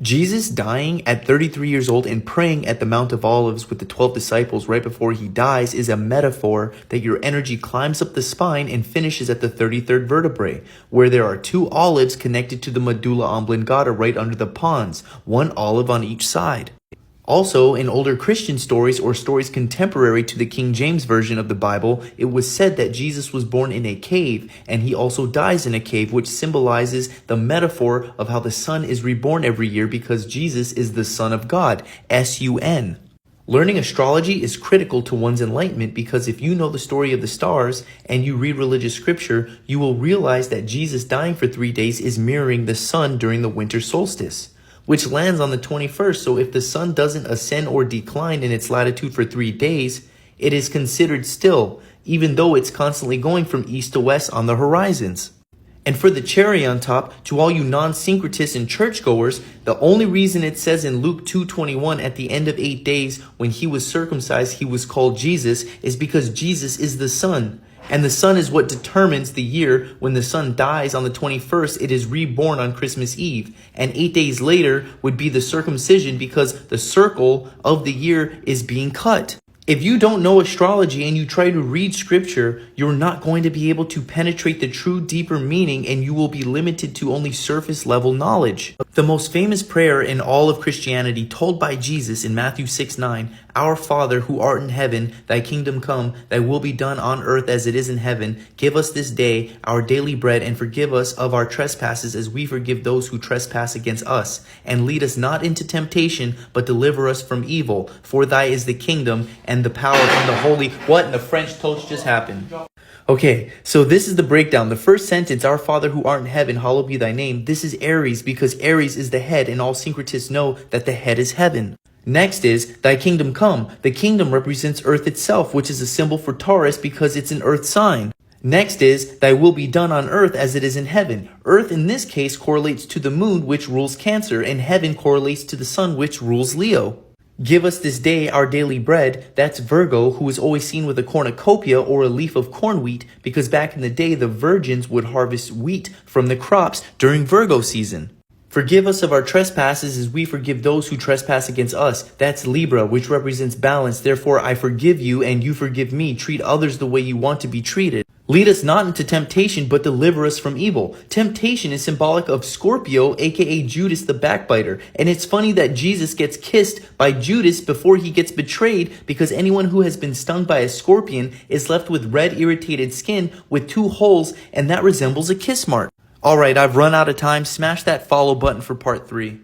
Jesus dying at 33 years old and praying at the Mount of Olives with the 12 disciples right before he dies is a metaphor that your energy climbs up the spine and finishes at the 33rd vertebrae, where there are two olives connected to the medulla oblongata right under the pons, one olive on each side. Also, in older Christian stories or stories contemporary to the King James Version of the Bible, it was said that Jesus was born in a cave and he also dies in a cave, which symbolizes the metaphor of how the Son is reborn every year because Jesus is the Son of God, S-U-N. Learning astrology is critical to one's enlightenment because if you know the story of the stars and you read religious scripture, you will realize that Jesus dying for 3 days is mirroring the sun during the winter solstice, which lands on the 21st. So if the sun doesn't ascend or decline in its latitude for 3 days, it is considered still, even though it's constantly going from east to west on the horizons. And for the cherry on top, to all you non-syncretists and churchgoers, the only reason it says in Luke 2:21 at the end of 8 days when he was circumcised he was called Jesus is because Jesus is the sun. And the sun is what determines the year. When the sun dies on the 21st, it is reborn on Christmas Eve. And 8 days later would be the circumcision because the circle of the year is being cut. If you don't know astrology and you try to read scripture, you're not going to be able to penetrate the true deeper meaning and you will be limited to only surface level knowledge. The most famous prayer in all of Christianity told by Jesus in Matthew 6:9, "Our Father who art in heaven, thy kingdom come, thy will be done on earth as it is in heaven. Give us this day our daily bread and forgive us of our trespasses as we forgive those who trespass against us. And lead us not into temptation, but deliver us from evil. For thy is the kingdom and the power and the holy..." What in the French toast just happened? Okay, so this is the breakdown. The first sentence, "Our Father who art in heaven, hallowed be thy name." This is Aries because Aries is the head and all syncretists know that the head is heaven. Next is, "Thy kingdom come." The kingdom represents earth itself, which is a symbol for Taurus because it's an earth sign. Next is, "Thy will be done on earth as it is in heaven." Earth in this case correlates to the moon, which rules Cancer, and heaven correlates to the sun, which rules Leo. "Give us this day our daily bread." That's Virgo, who is always seen with a cornucopia or a leaf of corn wheat because back in the day the virgins would harvest wheat from the crops during Virgo season. "Forgive us of our trespasses as we forgive those who trespass against us." That's Libra, which represents balance. Therefore, I forgive you and you forgive me. Treat others the way you want to be treated. "Lead us not into temptation, but deliver us from evil." Temptation is symbolic of Scorpio, aka Judas the backbiter. And it's funny that Jesus gets kissed by Judas before he gets betrayed because anyone who has been stung by a scorpion is left with red irritated skin with 2 holes, and that resembles a kiss mark. Alright, I've run out of time. Smash that follow button for part 3.